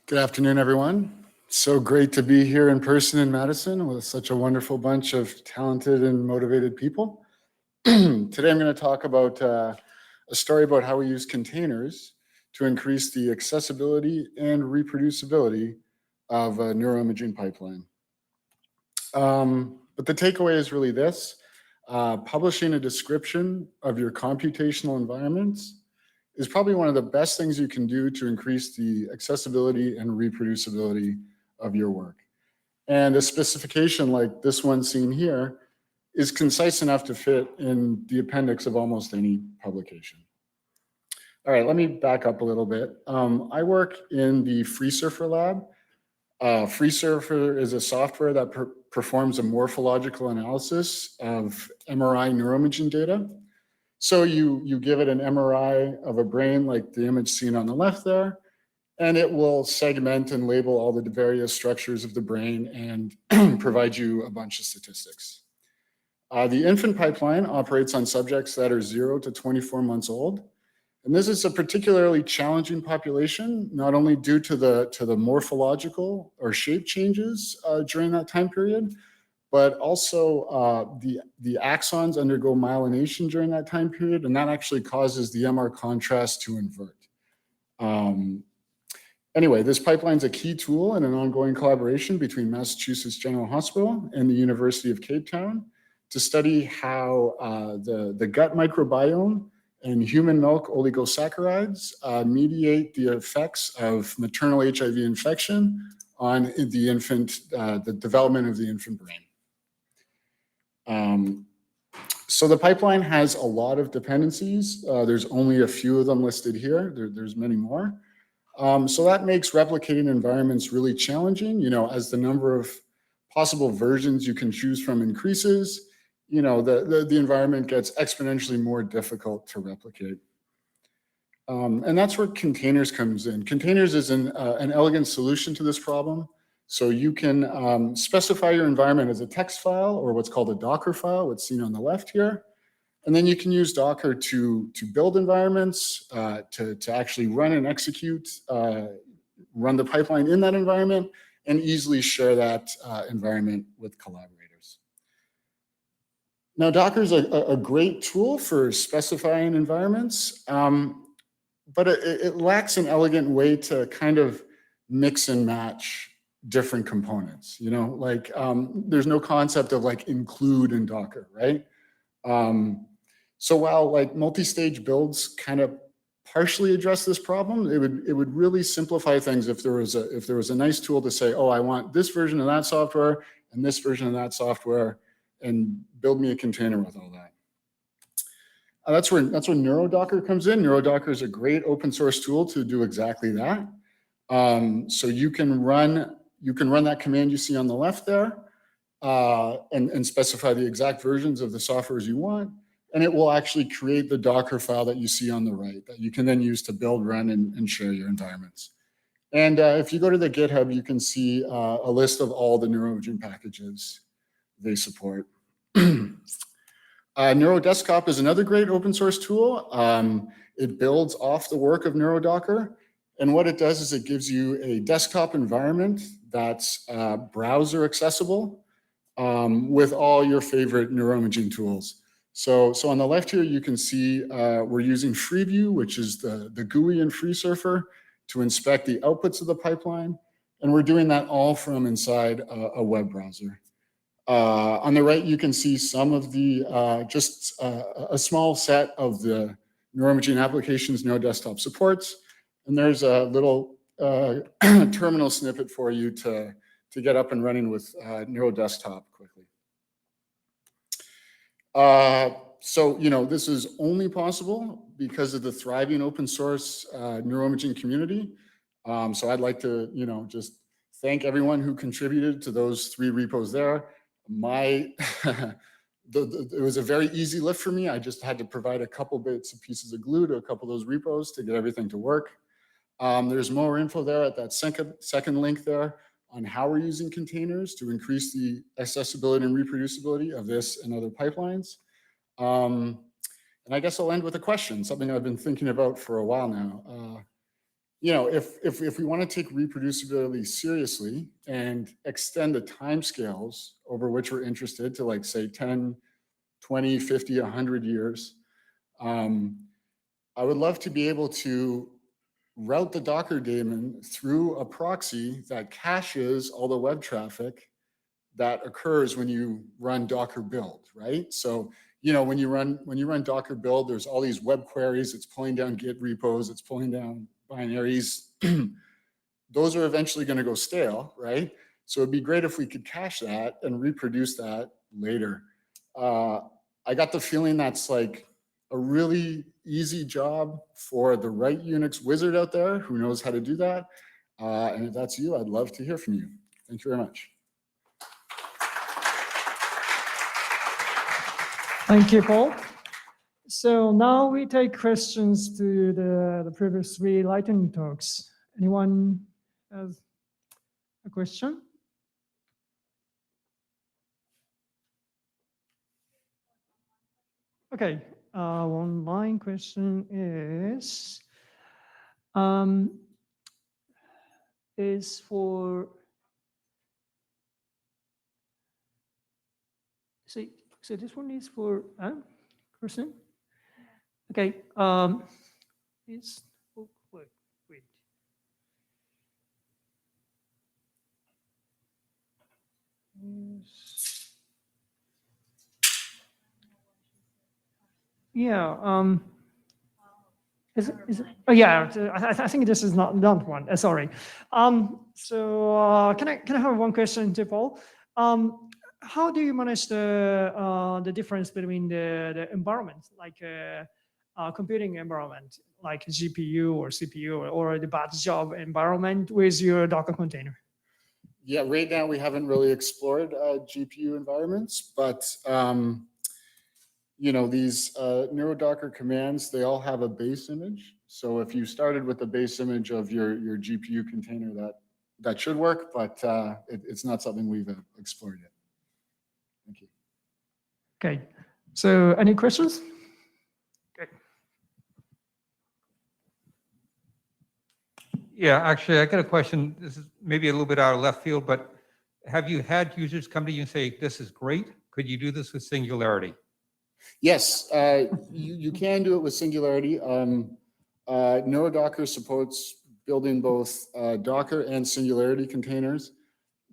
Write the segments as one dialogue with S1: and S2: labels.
S1: Good afternoon, everyone. So great to be here in person in Madison with such a wonderful bunch of talented and motivated people. Today, I'm going to talk about a story about how we use containers to increase the accessibility and reproducibility of a neuroimaging pipeline. But the takeaway is really this. Publishing a description of your computational environments is probably one of the best things you can do to increase the accessibility and reproducibility of your work. And a specification like this one seen here is concise enough to fit in the appendix of almost any publication. All right, let me back up a little bit. I work in the FreeSurfer lab. FreeSurfer is a software that performs a morphological analysis of MRI neuroimaging data. So you give it an MRI of a brain like the image seen on the left there, and it will segment and label all the various structures of the brain and provide you a bunch of statistics. The infant pipeline operates on subjects that are 0 to 24 months old. And this is a particularly challenging population, not only due to the morphological or shape changes during that time period, but also the axons undergo myelination during that time period, and that actually causes the MR contrast to invert. Anyway, this pipeline is a key tool in an ongoing collaboration between Massachusetts General Hospital and the University of Cape Town to study how the gut microbiome and human milk oligosaccharides mediate the effects of maternal HIV infection on the infant, the development of the infant brain. So the pipeline has a lot of dependencies. There's only a few of them listed here. There's many more. So that makes replicating environments really challenging. As the number of possible versions you can choose from increases, the environment gets exponentially more difficult to replicate. And that's where containers comes in. Containers is an elegant solution to this problem. So you can specify your environment as a text file or what's called a Docker file, what's seen on the left here. And then you can use Docker to build environments, to actually run and execute, run the pipeline in that environment, and easily share that environment with collaborators. Now, Docker is a great tool for specifying environments, but it lacks an elegant way to kind of mix and match different components. There's no concept of include in Docker, right? So while multi-stage builds kind of partially address this problem, it would really simplify things if there was a nice tool to say, oh, I want this version of that software and this version of that software, and build me a container with all that. That's where NeuroDocker comes in. NeuroDocker is a great open source tool to do exactly that. So you can run that command you see on the left there and specify the exact versions of the softwares you want. And it will actually create the Docker file that you see on the right that you can then use to build, run, and share your environments. And if you go to the GitHub, you can see a list of all the neuroimaging packages they support. NeuroDesktop is another great open source tool. It builds off the work of NeuroDocker. And what it does is it gives you a desktop environment that's browser accessible with all your favorite neuroimaging tools. So on the left here, you can see we're using FreeView, which is the GUI in FreeSurfer, to inspect the outputs of the pipeline. And we're doing that all from inside a web browser. On the right, you can see some of the, just a small set of the neuroimaging applications NeuroDesktop supports. And there's a little terminal snippet for you to get up and running with NeuroDesktop quickly. So, this is only possible because of the thriving open source neuroimaging community. So I'd like to, just thank everyone who contributed to those 3 repos there. It was a very easy lift for me. I just had to provide a couple bits and pieces of glue to a couple of those repos to get everything to work. There's more info there at that second link there on how we're using containers to increase the accessibility and reproducibility of this and other pipelines. And I guess I'll end with a question, something I've been thinking about for a while now. you know, if we want to take reproducibility seriously and extend the timescales over which we're interested to, like, say 10, 20, 50, 100 years, I would love to be able to route the Docker daemon through a proxy that caches all the web traffic that occurs when you run Docker build, right? So, you know, when you run Docker build, there's all these web queries, it's pulling down Git repos, it's pulling down binaries. Those are eventually going to go stale, right? So it'd be great if we could cache that and reproduce that later. I got the feeling that's like a really easy job for the right Unix wizard out there who knows how to do that. And if that's you, I'd love to hear from you. Thank you very much.
S2: Thank you, Paul. So now we take questions to the previous 3 lightning talks. Anyone has a question? Okay, online question is for, so this one is for Kristen. Okay, it's, oh, wait. Yeah. Is it? Oh yeah. I think this is not one. Sorry. So can I have one question to Paul? How do you manage the difference between the environment, like computing environment, like GPU or CPU or the batch job environment with your Docker container?
S1: Yeah, right now we haven't really explored GPU environments, but you know, these NeuroDocker commands, they all have a base image. So if you started with the base image of your GPU container, that should work, but it's not something we've explored yet. Thank you.
S2: Okay, so any questions? Okay.
S3: Yeah, actually, I got a question. This is maybe a little bit out of left field, but have you had users come to you and say, this is great? Could you do this with Singularity?
S1: Yes, you can do it with Singularity. NeuroDocker supports building both Docker and Singularity containers.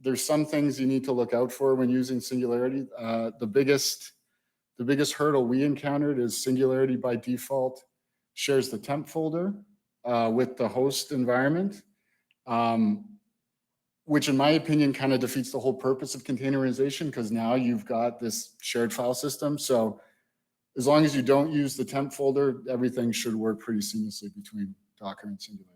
S1: There's some things you need to look out for when using Singularity. The biggest hurdle we encountered is Singularity by default shares the temp folder with the host environment, which in my opinion kind of defeats the whole purpose of containerization, because now you've got this shared file system. So as long as you don't use the temp folder, everything should work pretty seamlessly between Docker and Singularity.